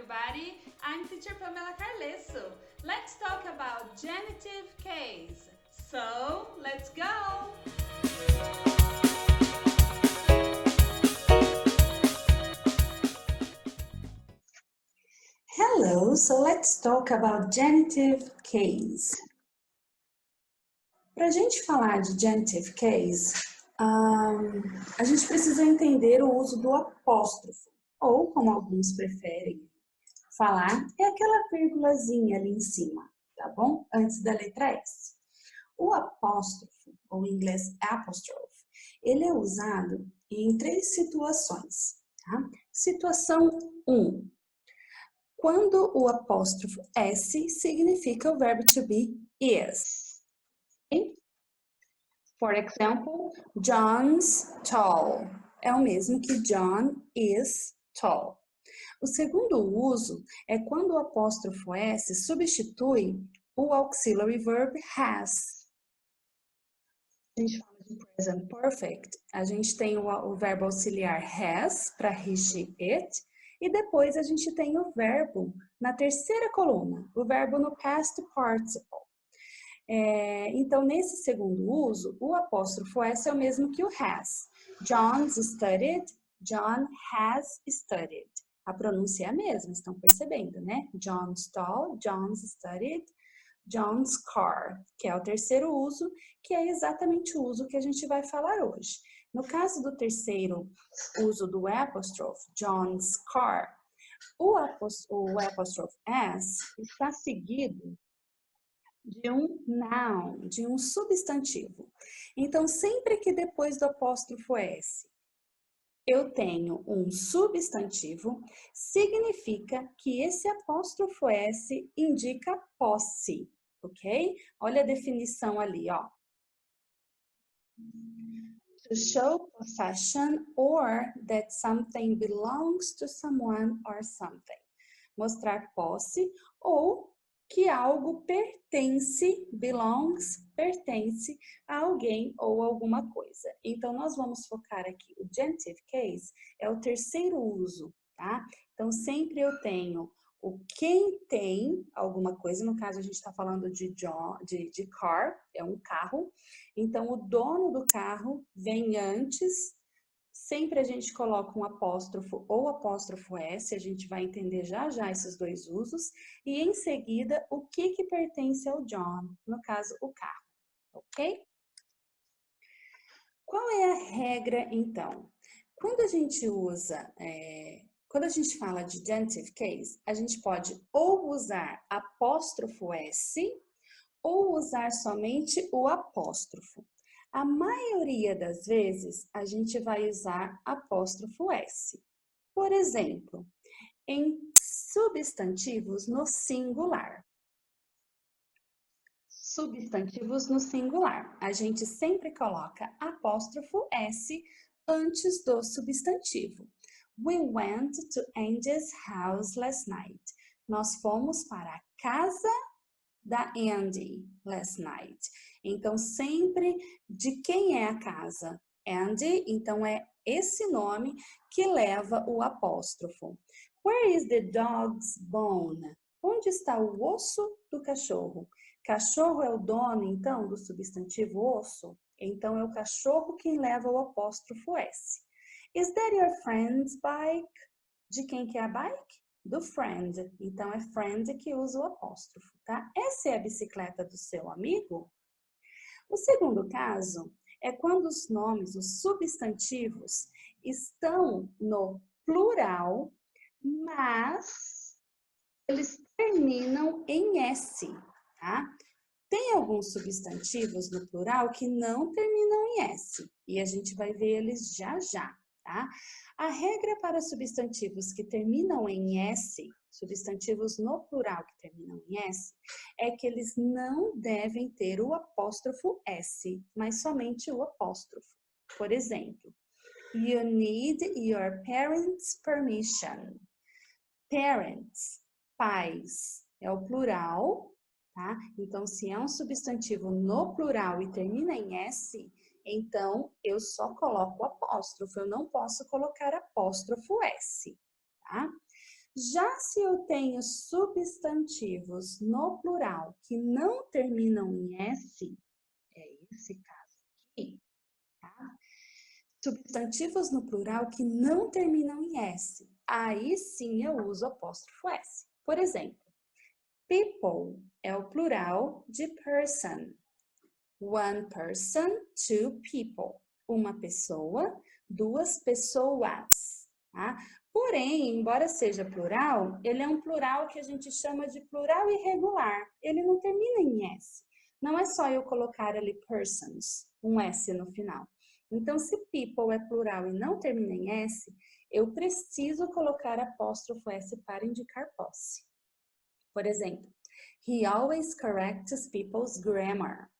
everybody. I'm teacher Pamela Carlesso. Let's talk about genitive case. So, let's go! Hello, so let's talk about genitive case. Para a gente falar de genitive case, a gente precisa entender o uso do apóstrofo, ou como alguns preferem falar, é aquela vírgulazinha ali em cima, tá bom? Antes da letra S. O apóstrofo, ou em inglês apostrophe, ele é usado em 3 situações, tá? Situação 1. Quando o apóstrofo S significa o verbo to be is. Okay? For example, John's tall. É o mesmo que John is tall. O segundo uso é quando o apóstrofo S substitui o auxiliary verb has. A gente fala de present perfect, a gente tem o verbo auxiliar has para he, it, e depois a gente tem o verbo na terceira coluna, o verbo no past participle. Então, nesse segundo uso, o apóstrofo S é o mesmo que o has. John's studied, John has studied. A pronúncia é a mesma, estão percebendo, né? John's tall, John's studied, John's car, que é o terceiro uso, que é exatamente o uso que a gente vai falar hoje. No caso do terceiro uso do apóstrofo, John's car, o apóstrofo S está seguido de um noun, de um substantivo. Então, sempre que depois do apóstrofo S eu tenho um substantivo, significa que esse apóstrofo S indica posse, ok? Olha a definição ali, ó. To show possession or that something belongs to someone or something. Mostrar posse ou que algo pertence, belongs, pertence a alguém ou alguma coisa. Então, nós vamos focar aqui, o genitive case é o terceiro uso, tá? Então, sempre eu tenho o quem tem alguma coisa, no caso a gente está falando de car, é um carro. Então, o dono do carro vem antes. Sempre a gente coloca um apóstrofo ou apóstrofo S, a gente vai entender já já esses dois usos, e em seguida o que pertence ao John, no caso o carro, ok? Qual é a regra então? Quando a gente quando a gente fala de genitive case, a gente pode ou usar apóstrofo S ou usar somente o apóstrofo. A maioria das vezes, a gente vai usar apóstrofo S. Por exemplo, em substantivos no singular. Substantivos no singular. A gente sempre coloca apóstrofo S antes do substantivo. We went to Andy's house last night. Nós fomos para a casa da Andy last night. Então, sempre de quem é a casa? Andy, então é esse nome que leva o apóstrofo. Where is the dog's bone? Onde está o osso do cachorro? Cachorro é o dono, então, do substantivo osso? Então, é o cachorro quem leva o apóstrofo S. Is that your friend's bike? De quem que é a bike? Do friend. Então, é friend que usa o apóstrofo, tá? Essa é a bicicleta do seu amigo? O segundo caso é quando os nomes, os substantivos, estão no plural, mas eles terminam em S, tá? Tem alguns substantivos no plural que não terminam em S, e a gente vai ver eles já já. Tá? A regra para substantivos que terminam em S, substantivos no plural que terminam em S, é que eles não devem ter o apóstrofo S, mas somente o apóstrofo. Por exemplo, you need your parents' permission. Parents, pais, é o plural, tá? Então, se é um substantivo no plural e termina em S, então eu só coloco apóstrofo, eu não posso colocar apóstrofo S, tá? Já se eu tenho substantivos no plural que não terminam em S, é esse caso aqui, tá? Substantivos no plural que não terminam em S, aí sim eu uso apóstrofo S. Por exemplo, people é o plural de person. One person, two people. Uma pessoa, duas pessoas. Tá? Porém, embora seja plural, ele é um plural que a gente chama de plural irregular. Ele não termina em S. Não é só eu colocar ali persons, um S no final. Então, se people é plural e não termina em S, eu preciso colocar apóstrofo S para indicar posse. Por exemplo, he always corrects people's grammar.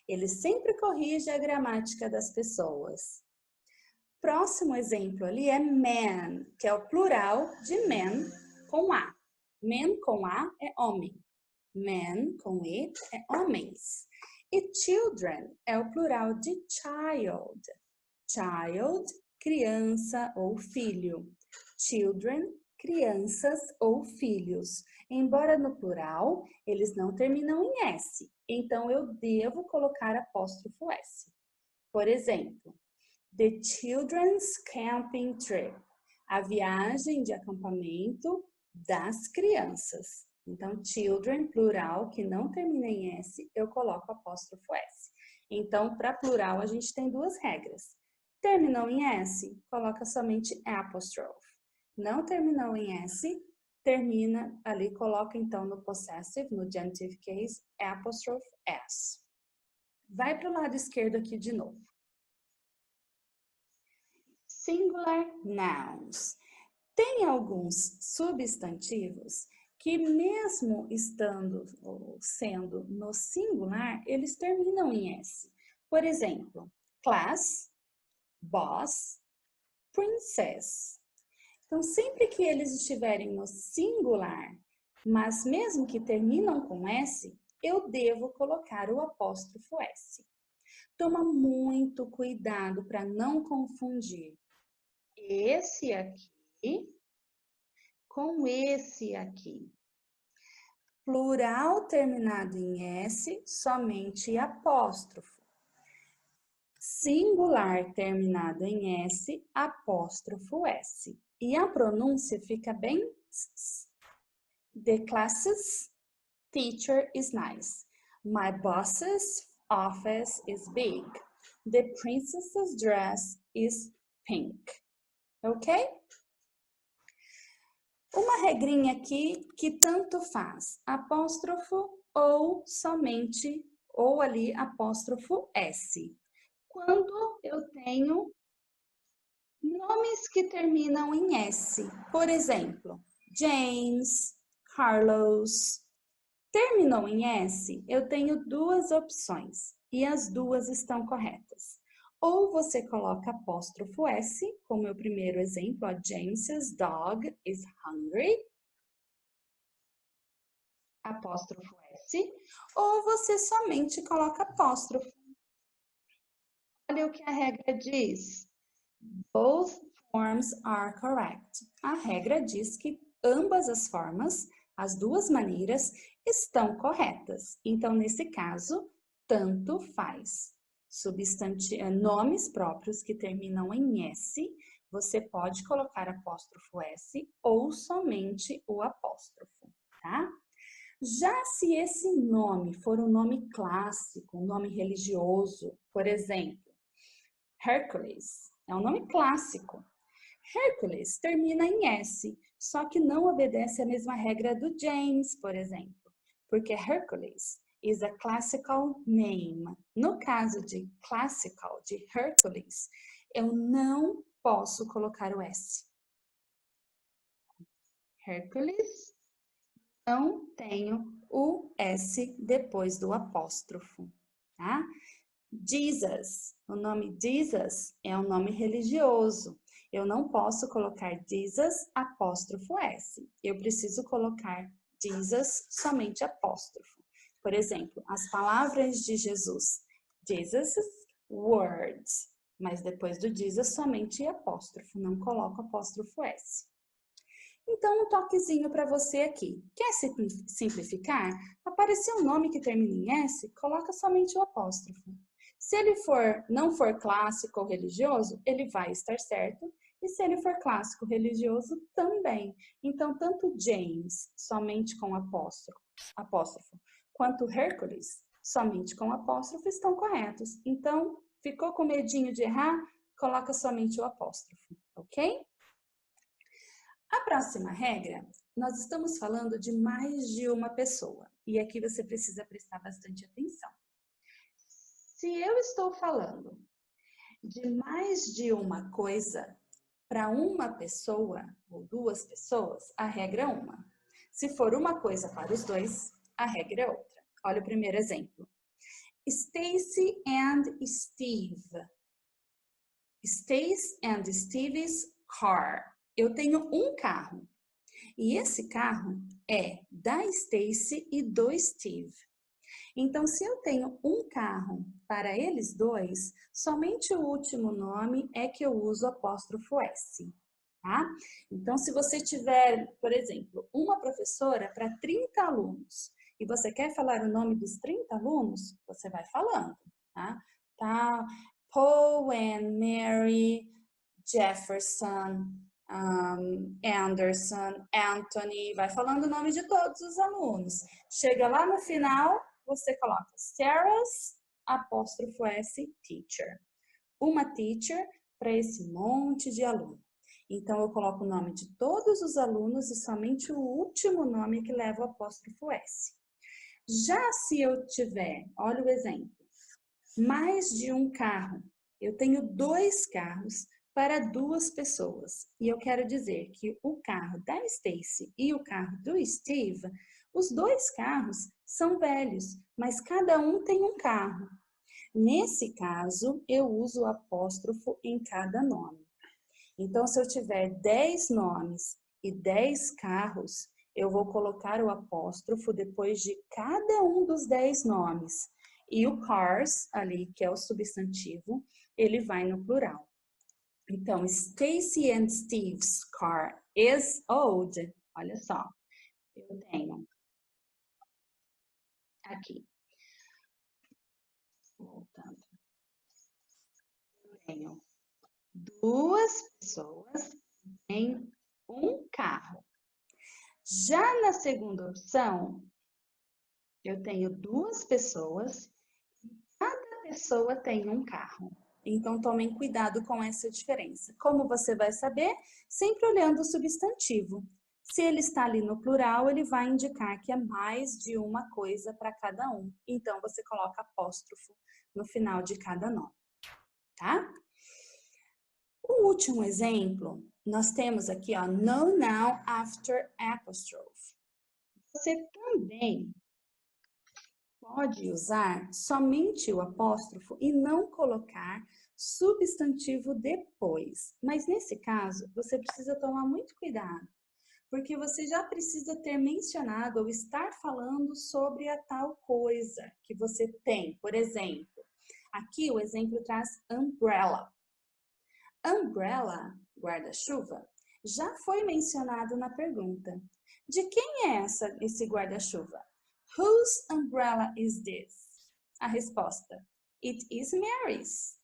Ele sempre corrige a gramática das pessoas. Próximo exemplo ali é man, que é o plural de man com A. Man com A é homem. Man com E é homens. E children é o plural de child. Child, criança ou filho. Children, crianças ou filhos. Embora no plural, eles não terminam em S. Então, eu devo colocar apóstrofo S. Por exemplo, the children's camping trip. A viagem de acampamento das crianças. Então, children, plural, que não termina em S, eu coloco apóstrofo S. Então, para plural, a gente tem duas regras. Terminou em S, coloca somente apostrophe. Não terminou em S, termina ali, coloca então no possessive, no genitive case, apostrophe S. Vai para o lado esquerdo aqui de novo. Singular nouns. Tem alguns substantivos que mesmo estando ou sendo no singular, eles terminam em S. Por exemplo, class, boss, princess. Então, sempre que eles estiverem no singular, mas mesmo que terminam com S, eu devo colocar o apóstrofo S. Toma muito cuidado para não confundir esse aqui com esse aqui. Plural terminado em S, somente apóstrofo. Singular terminado em S, apóstrofo S. E a pronúncia fica bem... The class's teacher is nice. My boss's office is big. The princess's dress is pink. Ok? Uma regrinha aqui que tanto faz, apóstrofo ou somente, ou ali apóstrofo S. Quando eu tenho nomes que terminam em S, por exemplo, James, Carlos, terminou em S, eu tenho duas opções e as duas estão corretas. Ou você coloca apóstrofo S, como é o primeiro exemplo, a James's dog is hungry. Apóstrofo S. Ou você somente coloca apóstrofo. Olha o que a regra diz. Both forms are correct. A regra diz que ambas as formas, as duas maneiras, estão corretas. Então, nesse caso, tanto faz. Nomes próprios que terminam em S, você pode colocar apóstrofo S ou somente o apóstrofo, tá? Já se esse nome for um nome clássico, um nome religioso, por exemplo, Hercules, é um nome clássico. Hercules termina em S, só que não obedece a mesma regra do James, por exemplo, porque Hercules is a classical name. No caso de classical, de Hercules, eu não posso colocar o S. Hercules, não tenho o S depois do apóstrofo, tá? Jesus, o nome Jesus é um nome religioso. Eu não posso colocar Jesus apóstrofo S. Eu preciso colocar Jesus somente apóstrofo. Por exemplo, as palavras de Jesus, Jesus' words, mas depois do Jesus somente apóstrofo, não coloco apóstrofo S. Então, um toquezinho para você aqui. Quer simplificar? Apareceu um nome que termina em S, coloca somente o apóstrofo. Se ele não for clássico ou religioso, ele vai estar certo. E se ele for clássico religioso, também. Então, tanto James, somente com apóstrofo, quanto Hércules, somente com apóstrofo, estão corretos. Então, ficou com medinho de errar? Coloca somente o apóstrofo, ok? A próxima regra, nós estamos falando de mais de uma pessoa. E aqui você precisa prestar bastante atenção. Se eu estou falando de mais de uma coisa para uma pessoa ou duas pessoas, a regra é uma. Se for uma coisa para os dois, a regra é outra. Olha o primeiro exemplo. Stacy and Steve. Stacy and Steve's car. Eu tenho um carro. E esse carro é da Stacy e do Steve. Então, se eu tenho um carro para eles dois, somente o último nome é que eu uso apóstrofo S, tá? Então, se você tiver, por exemplo, uma professora para 30 alunos e você quer falar o nome dos 30 alunos, você vai falando, tá? Paul and Mary, Jefferson, Anderson, Anthony, vai falando o nome de todos os alunos. Chega lá no final, você coloca Sarah's, apóstrofo S, teacher. Uma teacher para esse monte de aluno. Então, eu coloco o nome de todos os alunos e somente o último nome que leva o apóstrofo S. Já se eu tiver, olha o exemplo, mais de um carro, eu tenho 2 carros para 2 pessoas. E eu quero dizer que o carro da Stacy e o carro do Steve, os 2 carros são velhos, mas cada um tem um carro. Nesse caso, eu uso o apóstrofo em cada nome. Então, se eu tiver 10 nomes e 10 carros, eu vou colocar o apóstrofo depois de cada um dos 10 nomes. E o cars, ali, que é o substantivo, ele vai no plural. Então, Stacy and Steve's car is old. Olha só, eu tenho aqui. Voltando. Eu tenho 2 pessoas em um carro. Já na segunda opção, eu tenho 2 pessoas e cada pessoa tem um carro. Então, tomem cuidado com essa diferença. Como você vai saber? Sempre olhando o substantivo. Se ele está ali no plural, ele vai indicar que é mais de uma coisa para cada um. Então, você coloca apóstrofo no final de cada nome, tá? O último exemplo, nós temos aqui, ó, no noun after apostrophe. Você também pode usar somente o apóstrofo e não colocar substantivo depois. Mas nesse caso, você precisa tomar muito cuidado, porque você já precisa ter mencionado ou estar falando sobre a tal coisa que você tem. Por exemplo, aqui o exemplo traz umbrella. Umbrella, guarda-chuva, já foi mencionado na pergunta. De quem é esse guarda-chuva? Whose umbrella is this? A resposta, it is Mary's.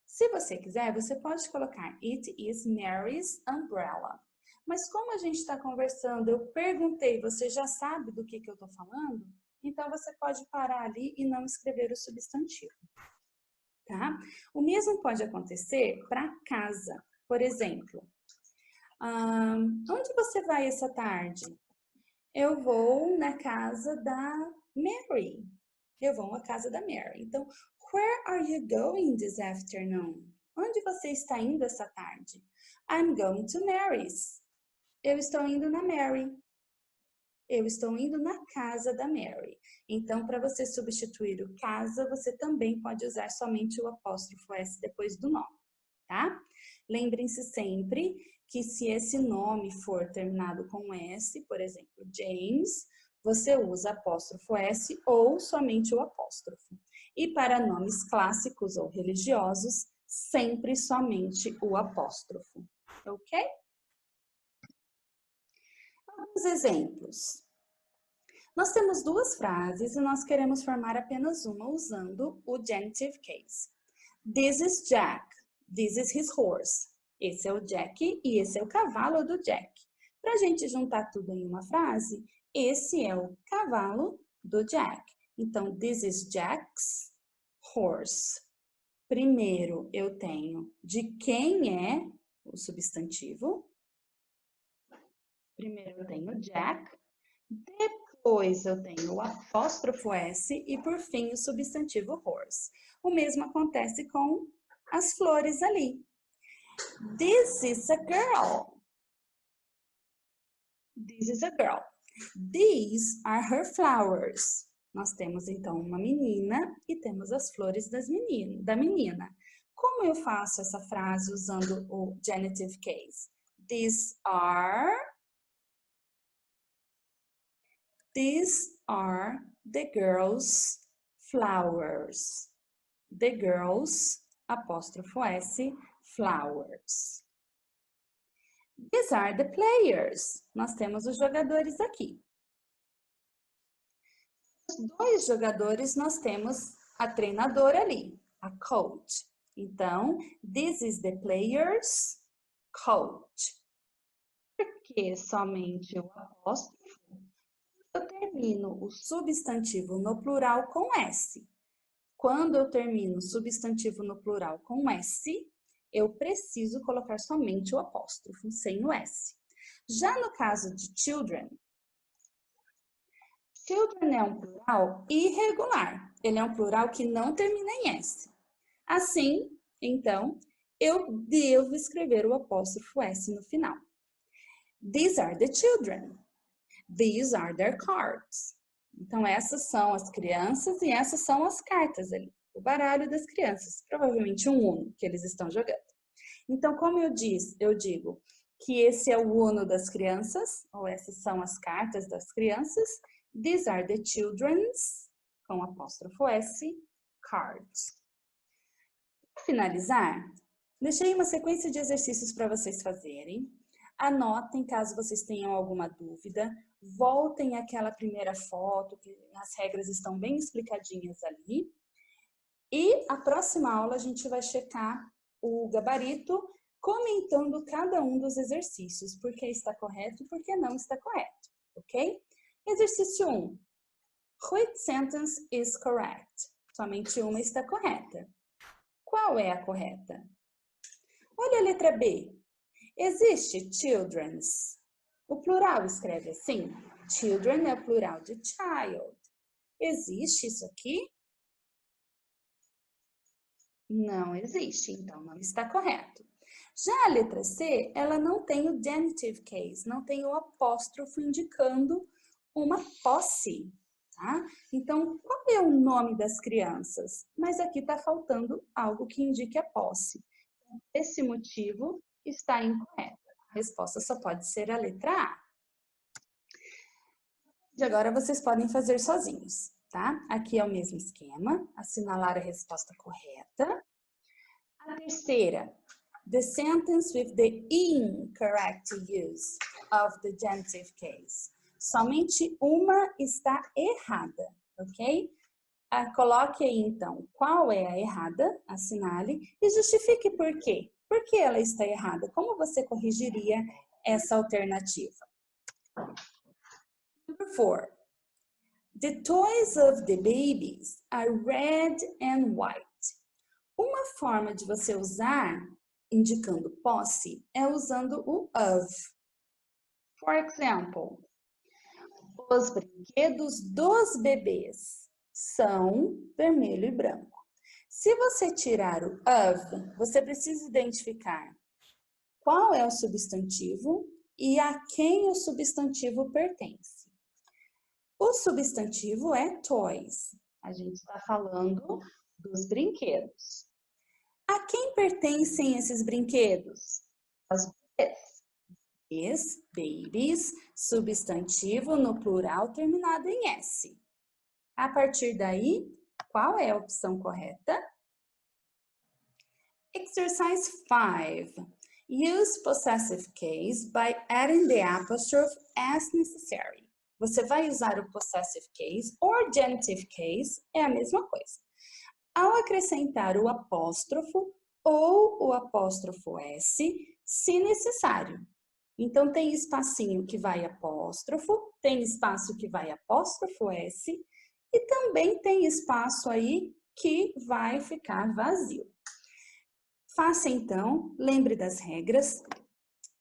Se você quiser, você pode colocar it is Mary's umbrella. Mas como a gente está conversando, eu perguntei, você já sabe do que eu estou falando? Então, você pode parar ali e não escrever o substantivo. Tá? O mesmo pode acontecer para casa. Por exemplo, onde você vai essa tarde? Eu vou na casa da Mary. Eu vou à casa da Mary. Então, where are you going this afternoon? Onde você está indo essa tarde? I'm going to Mary's. Eu estou indo na Mary. Eu estou indo na casa da Mary. Então, para você substituir o casa, você também pode usar somente o apóstrofo S depois do nome, tá? Lembrem-se sempre que se esse nome for terminado com S, por exemplo, James, você usa apóstrofo S ou somente o apóstrofo. E para nomes clássicos ou religiosos, sempre somente o apóstrofo, ok? Alguns exemplos. Nós temos duas frases e nós queremos formar apenas uma usando o genitive case. This is Jack. This is his horse. Esse é o Jack e esse é o cavalo do Jack. Para a gente juntar tudo em uma frase, esse é o cavalo do Jack. Então, this is Jack's horse. Primeiro, eu tenho de quem é o substantivo. Primeiro, eu tenho Jack. Depois, eu tenho o apóstrofo S e, por fim, o substantivo horse. O mesmo acontece com as flores ali. This is a girl. This is a girl. These are her flowers. Nós temos, então, uma menina e temos as flores da menina. Como eu faço essa frase usando o genitive case? These are the girls' flowers. The girls, apóstrofo S, flowers. These are the players. Nós temos os jogadores aqui. Os dois jogadores, nós temos a treinadora ali, a coach. Então, this is the players' coach. Por que somente o apóstrofo? Eu termino o substantivo no plural com S. Quando eu termino o substantivo no plural com S, eu preciso colocar somente o apóstrofo, sem o S. Já no caso de children, children é um plural irregular. Ele é um plural que não termina em S. Assim, então, eu devo escrever o apóstrofo S no final. These are the children. These are their cards. Então, essas são as crianças e essas são as cartas ali. O baralho das crianças. Provavelmente um Uno que eles estão jogando. Então, como eu digo que esse é o Uno das crianças, ou essas são as cartas das crianças. These are the children's, com apóstrofo S, cards. Para finalizar, deixei uma sequência de exercícios para vocês fazerem. Anotem caso vocês tenham alguma dúvida. Voltem àquela primeira foto, que as regras estão bem explicadinhas ali. E a próxima aula a gente vai checar o gabarito, comentando cada um dos exercícios, porque está correto e porque não está correto, ok? Exercício 1. Which sentence is correct? Somente uma está correta. Qual é a correta? Olha a letra B. Existe children's. O plural escreve assim. Children é o plural de child. Existe isso aqui? Não existe, então não está correto. Já a letra C, ela não tem o genitive case, não tem o apóstrofo indicando uma posse, tá? Então, qual é o nome das crianças? Mas aqui está faltando algo que indique a posse. Então, esse motivo está incorreto. A resposta só pode ser a letra A. E agora vocês podem fazer sozinhos, tá? Aqui é o mesmo esquema, assinalar a resposta correta. A terceira, the sentence with the incorrect use of the genitive case. Somente uma está errada, ok? Coloque aí, então, qual é a errada, assinale, e justifique por quê. Por que ela está errada? Como você corrigiria essa alternativa? Number 4. The toys of the babies are red and white. Uma forma de você usar, indicando posse, é usando o of. For example, os brinquedos dos bebês são vermelho e branco. Se você tirar o of, você precisa identificar qual é o substantivo e a quem o substantivo pertence. O substantivo é toys. A gente está falando dos brinquedos. A quem pertencem esses brinquedos? Aos bebês. Babies, substantivo no plural terminado em S. A partir daí, qual é a opção correta? Exercise 5. Use possessive case by adding the apostrophe as necessary. Você vai usar o possessive case or genitive case, é a mesma coisa. Ao acrescentar o apóstrofo ou o apóstrofo S, se necessário. Então, tem espacinho que vai apóstrofo, tem espaço que vai apóstrofo S e também tem espaço aí que vai ficar vazio. Faça então, lembre das regras.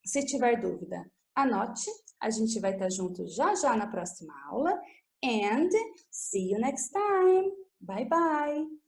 Se tiver dúvida, anote. A gente vai estar junto já já na próxima aula. And see you next time. Bye bye.